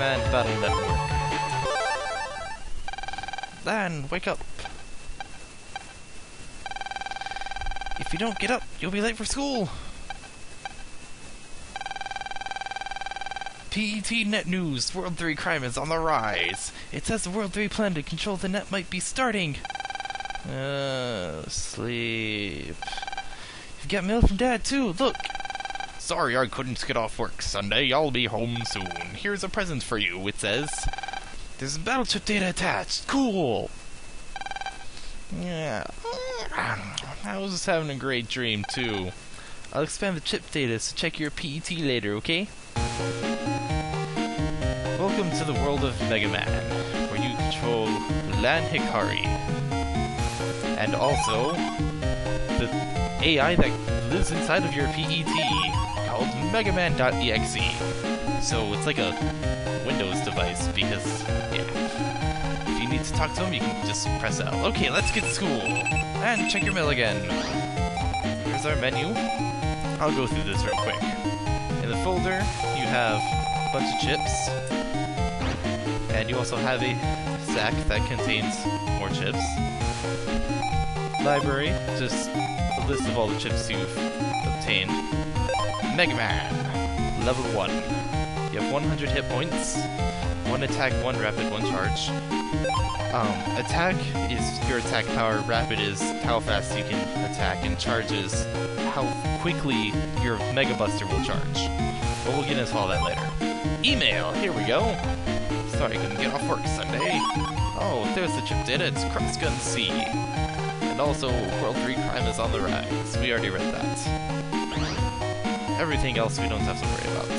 Man Battle Network. Lan, wake up. If you don't get up, you'll be late for school. PET Net News, World 3 crime is on the rise. It says the World 3 plan to control the net might be starting. Sleep. You've got mail from Dad too, look. Sorry I couldn't get off work Sunday, I'll be home soon. Here's a present for you, it says. There's battle chip data attached, cool. Yeah. I was just having a great dream too. I'll expand the chip data, so check your PET later, okay? Welcome to the world of Megaman, where you control Lan Hikari. And also, the AI that lives inside of your PET, called Megaman.exe. So it's like a Windows device, because, yeah. If you need to talk to him, you can just press L. Okay, let's get to school! And check your mail again. Here's our menu. I'll go through this real quick. In the folder, you have a bunch of chips. And you also have a sack that contains more chips. Library, just a list of all the chips you've obtained. Megaman, level 1. You have 100 hit points, 1 attack, 1 rapid, 1 charge. Attack is your attack power, rapid is how fast you can attack, and charge is how quickly your Mega Buster will charge. But we'll get into all that later. Email, here we go. Sorry I couldn't get off work Sunday. Oh, there's the chip data, it's Crossgun C. And also, World 3 crime is on the rise. We already read that. Everything else we don't have to worry about.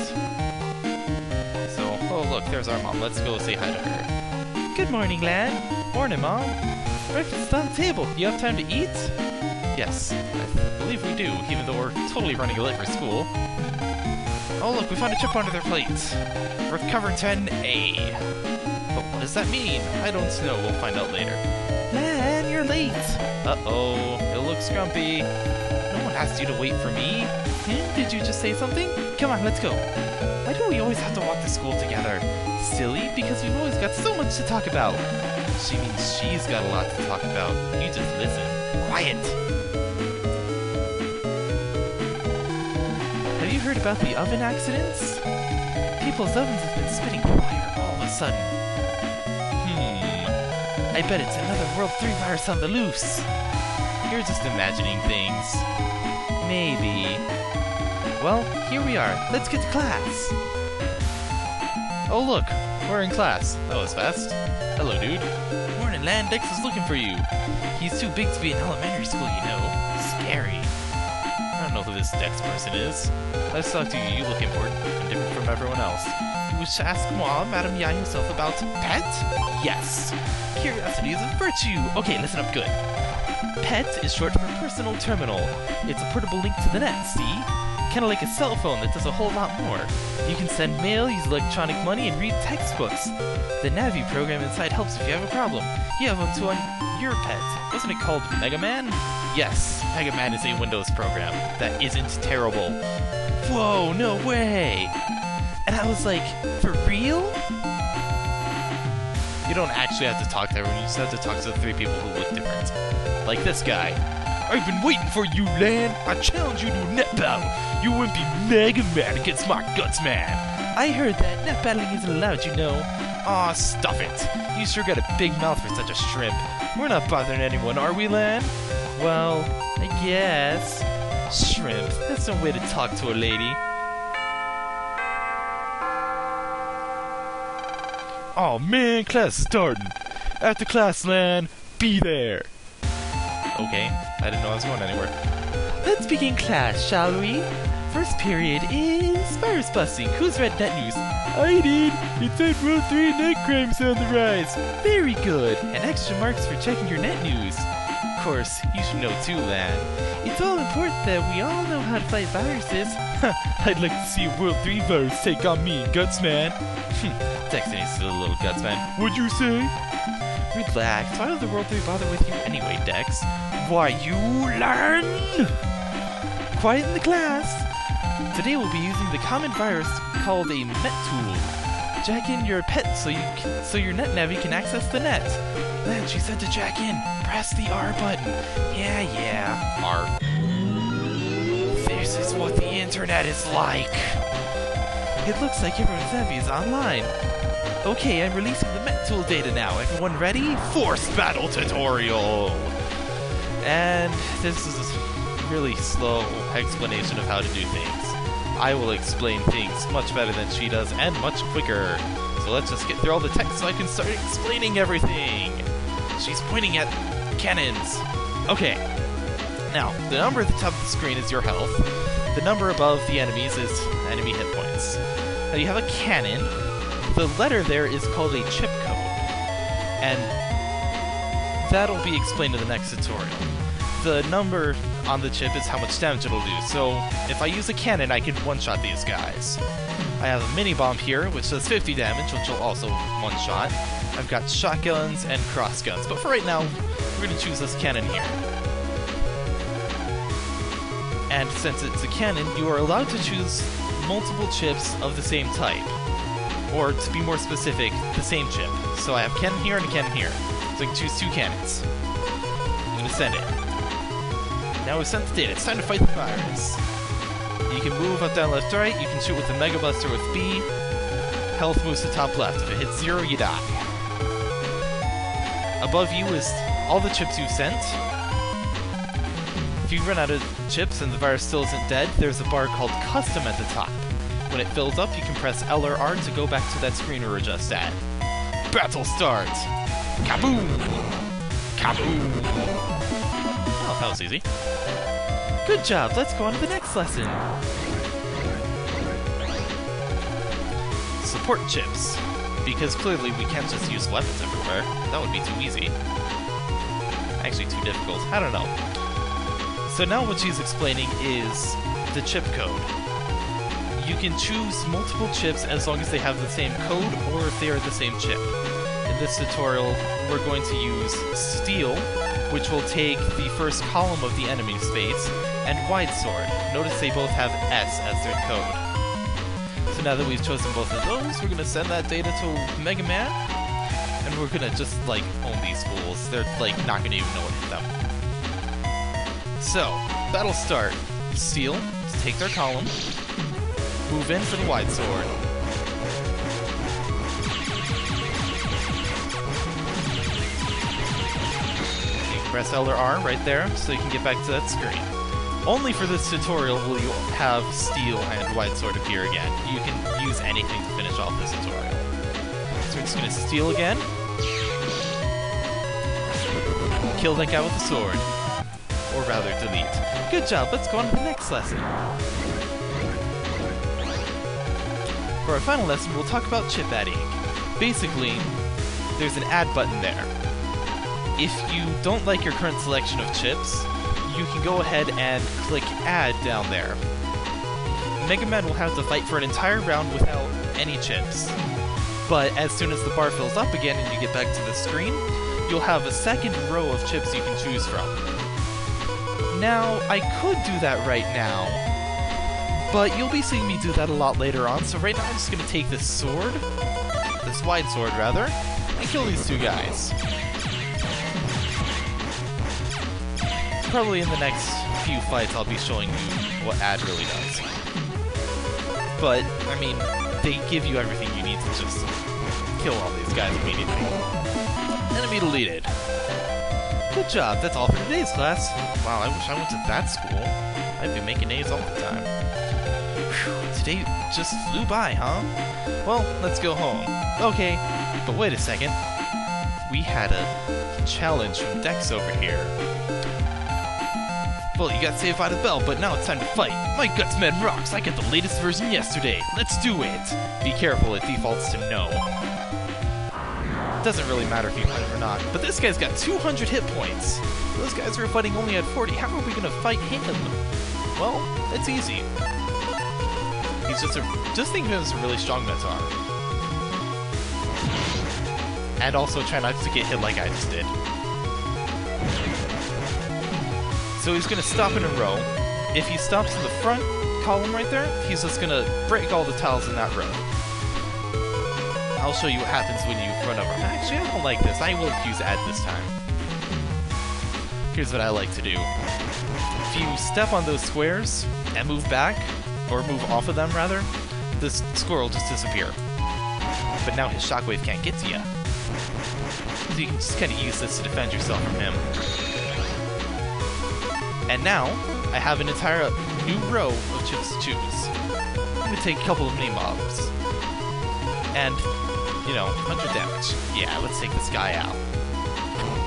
So, oh look, there's our mom. Let's go say hi to her. Good morning, Lan. Morning, Mom. Breakfast is on the table. You have time to eat? Yes, I believe we do, even though we're totally running late for school. Oh look, we found a chip under their plate. Recover 10A. But what does that mean? I don't know, we'll find out later. Lan, you're late. Uh-oh, it looks grumpy. No one asked you to wait for me. Did you just say something? Come on, let's go. Why do we always have to walk to school together? Silly, because we've always got so much to talk about. She means she's got a lot to talk about. You just listen. Quiet! Have you heard about the oven accidents? People's ovens have been spitting fire all of a sudden. I bet it's another World 3 virus on the loose. You're just imagining things. Maybe. Well, here we are. Let's get to class. Oh look, we're in class. That was fast. Hello, dude. Morning, Lan. Dex is looking for you. He's too big to be in elementary school, you know. Scary. I don't know who this Dex person is. Let's talk to you. You look important and different from everyone else. You wish to ask moi, Madame Yan yourself about pet? Yes. Curiosity is a virtue. Okay, listen up good. PET is short for personal terminal. It's a portable link to the net, see? Kinda like a cell phone that does a whole lot more. You can send mail, use electronic money, and read textbooks. The Navi program inside helps if you have a problem. You have one too on your pet. Wasn't it called Megaman? Yes, Megaman is a Windows program that isn't terrible. Whoa, no way! And I was like, for real? You don't actually have to talk to everyone, you just have to talk to the 3 people who look different. Like this guy. I've been waiting for you, Lan! I challenge you to a net battle! You wouldn't be Mega Man against my Guts Man! I heard that net battling isn't allowed, you know. Aw, stuff it! You sure got a big mouth for such a shrimp. We're not bothering anyone, are we, Lan? Well, I guess. Shrimp, that's no way to talk to a lady. Aw man, class is starting! After class, Lan, be there! Okay, I didn't know I was going anywhere. Let's begin class, shall we? First period is virus busting. Who's read net news? I did! It said World 3 net crimes on the rise. Very good. And extra marks for checking your net news. Of course, you should know too, Lan. It's all important that we all know how to fight viruses. I'd like to see a World 3 virus take on me, Gutsman. Dex ain't still a little Gutsman. What'd you say? Relax, why would the World 3 bother with you anyway, Dex? Why, you learn! Quiet in the class! Today we'll be using the common virus called a Met tool. Jack in your pet so your net navy can access the net. Then she said to jack in. Press the R button. Yeah. R. This is what the internet is like. It looks like everyone's navy is online. Okay, I'm releasing the Met Tool data now. Everyone ready? Force battle tutorial! And this is a really slow explanation of how to do things. I will explain things much better than she does, and much quicker. So let's just get through all the text so I can start explaining everything. She's pointing at cannons. Okay. Now, the number at the top of the screen is your health. The number above the enemies is enemy hit points. Now you have a cannon. The letter there is called a chip code. And that'll be explained in the next tutorial. The number on the chip is how much damage it'll do. So if I use a cannon, I can one-shot these guys. I have a mini bomb here, which does 50 damage, which will also one-shot. I've got shotguns and cross-guns, but for right now, we're going to choose this cannon here. And since it's a cannon, you are allowed to choose multiple chips of the same type. Or, to be more specific, the same chip. So I have a cannon here and a cannon here. So I can choose 2 cannons. I'm going to send it. Now we've sent the data, it's time to fight the virus. You can move up, down, left, right. You can shoot with the Mega Buster with B. Health moves to top left. If it hits 0, you die. Above you is all the chips you've sent. If you run out of chips and the virus still isn't dead, there's a bar called Custom at the top. When it fills up, you can press L or R to go back to that screen we were just at. Battle start! Kaboom! Kaboom! Oh, that was easy. Good job, let's go on to the next lesson. Support chips. Because clearly we can't just use weapons everywhere. That would be too easy. Actually too difficult, I don't know. So now what she's explaining is the chip code. You can choose multiple chips as long as they have the same code or if they are the same chip. In this tutorial, we're going to use Steel, which will take the first column of the enemy space, and Wide Sword. Notice they both have S as their code. So now that we've chosen both of those, we're going to send that data to Megaman, and we're going to just, like, own these fools. They're, like, not going to even know what hit them. So, battle start. Steel, to take their column. Move in for the Wide Sword. You can press L or R right there, so you can get back to that screen. Only for this tutorial will you have Steel and Wide Sword appear again. You can use anything to finish off this tutorial. So we're just going to Steal again. Kill that guy with the sword. Or rather, delete. Good job, let's go on to the next lesson. For our final lesson, we'll talk about chip adding. Basically, there's an add button there. If you don't like your current selection of chips, you can go ahead and click add down there. Megaman will have to fight for an entire round without any chips. But as soon as the bar fills up again and you get back to the screen, you'll have a second row of chips you can choose from. Now, I could do that right now, but you'll be seeing me do that a lot later on, so right now I'm just going to take this sword, this Wide Sword rather, and kill these 2 guys. Probably in the next few fights I'll be showing you what add really does. But, I mean, they give you everything you need to just kill all these guys immediately. Enemy deleted. Good job, that's all for today's class. Wow, I wish I went to that school. I'd be making A's all the time. Whew, today just flew by, huh? Well, let's go home. Okay, but wait a second. We had a challenge from Dex over here. Well, you got saved by the bell, but now it's time to fight. My Gutsman rocks! I got the latest version yesterday. Let's do it! Be careful, it defaults to no. Doesn't really matter if you fight him or not, but this guy's got 200 hit points. Those guys who are fighting only at 40. How are we gonna fight him? Well, it's easy. He's just think of him as a really strong Minotaur. And also try not to get hit like I just did. So he's gonna stop in a row. If he stops in the front column right there, he's just gonna break all the tiles in that row. I'll show you what happens when you run over. Actually, I don't like this. I will use add this time. Here's what I like to do. If you step on those squares and move back, or move off of them rather, this squirrel will just disappear. But now his shockwave can't get to you. So you can just kind of use this to defend yourself from him. And now, I have an entire new row of chips to choose. I'm going to take a couple of mini mobs. And, 100 damage. Yeah, let's take this guy out.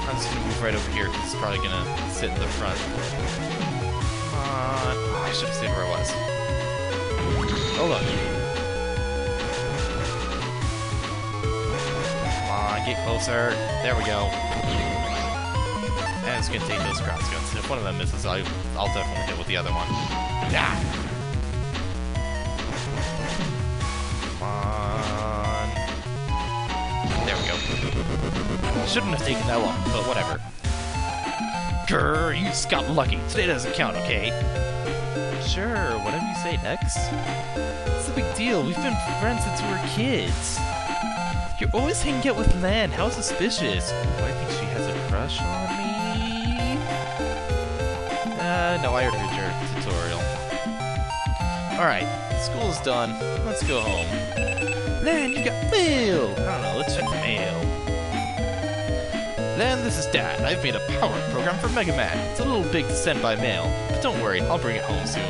I'm just going to move right over here because it's probably going to sit in the front. I should have stayed where I was. Hold on. Come on, get closer. There we go. And it's going to take those cross guns. If one of them misses, I'll definitely hit with the other one. Yeah. Come on. There we go. Shouldn't have taken that long, but whatever. Grrr, you just got lucky. Today doesn't count, okay? Sure, whatever you say, X. It's a big deal. We've been friends since we were kids. You're always hanging out with Lan. How suspicious. Oh, I think she has a crush on me. No, I already heard your tutorial. Alright, school's done. Let's go home. Lan, you got mail! I don't know, let's check the mail. Lan, this is Dad. I've made a power program for Megaman. It's a little big to send by mail, but don't worry, I'll bring it home soon.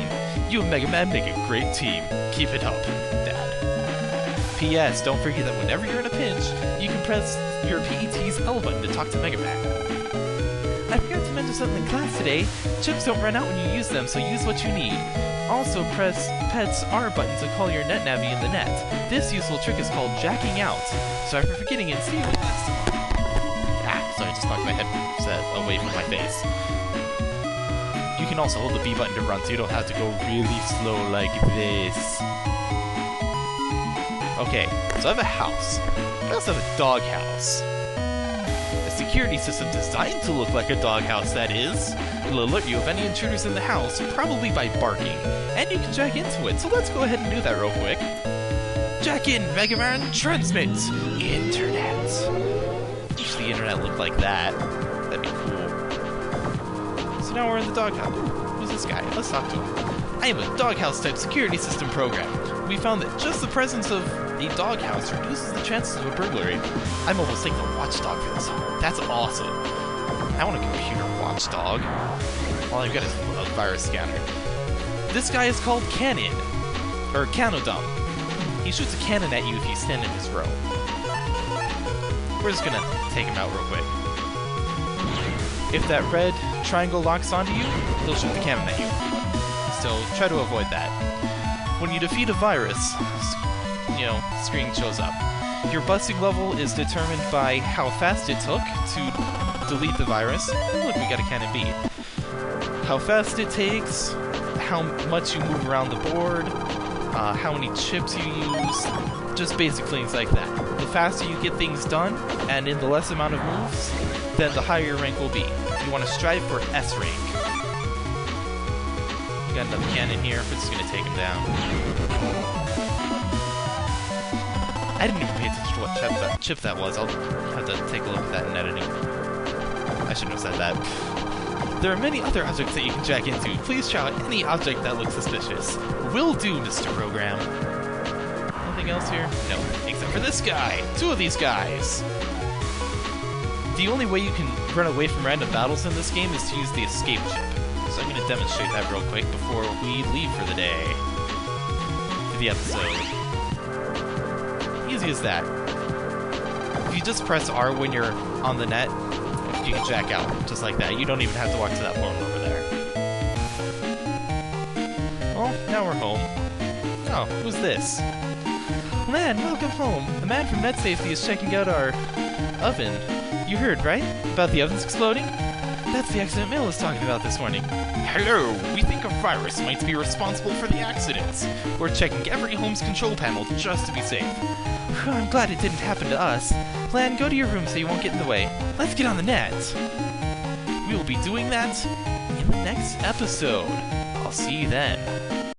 You and Megaman make a great team. Keep it up, Dad. P.S. Don't forget that whenever you're in a pinch, you can press your PET's L button to talk to Megaman. I forgot to mention something in class today. Chips don't run out when you use them, so use what you need. Also, press Pet's R button to call your NetNavi in the net. This useful trick is called jacking out. Sorry for forgetting it. See you next time. Sorry, I just knocked my headset away from my face. You can also hold the B button to run, so you don't have to go really slow like this. Okay, so I have a house. I also have a doghouse. A security system designed to look like a doghouse, that is. It'll alert you of any intruders in the house, probably by barking. And you can jack into it, so let's go ahead and do that real quick. Jack in, Megaman, transmit! Internet. Wish the internet looked like that. That'd be cool. So now we're in the doghouse. Who's this guy? Let's talk to him. I am a doghouse-type security system program. We found that just the presence of a doghouse reduces the chances of a burglary. I'm almost taking a watchdog for this home. That's awesome. I want a computer watchdog. All I've got is a virus scanner. This guy is called Cannon. Or Canodum. He shoots a cannon at you if you stand in his row. We're just gonna take him out real quick. If that red triangle locks onto you, he'll shoot the cannon at you. So try to avoid that. When you defeat a virus, screen shows up. Your busting level is determined by how fast it took to delete the virus. Look, we got a cannon B. How fast it takes, how much you move around the board, how many chips you use, just basic things like that. The faster you get things done, and in the less amount of moves, then the higher your rank will be. You want to strive for S rank. We got another cannon here, we're just going to take him down. I didn't even pay attention to what chip that was. I'll have to take a look at that in editing. I shouldn't have said that. There are many other objects that you can jack into. Please try out any object that looks suspicious. Will do, Mr. Program. Nothing else here? No, except for this guy. Two of these guys. The only way you can run away from random battles in this game is to use the escape chip. So I'm going to demonstrate that real quick before we leave for the day. For the episode. Easy as that. If you just press R when you're on the net, you can jack out, just like that. You don't even have to walk to that portal over there. Well, now we're home. Oh, who's this? Man, welcome home. A man from Net Safety is checking out our oven. You heard, right? About the ovens exploding? That's the accident Mail was talking about this morning. Hello, we think a virus might be responsible for the accidents. We're checking every home's control panel just to be safe. I'm glad it didn't happen to us. Lan, go to your room so you won't get in the way. Let's get on the net. We will be doing that in the next episode. I'll see you then.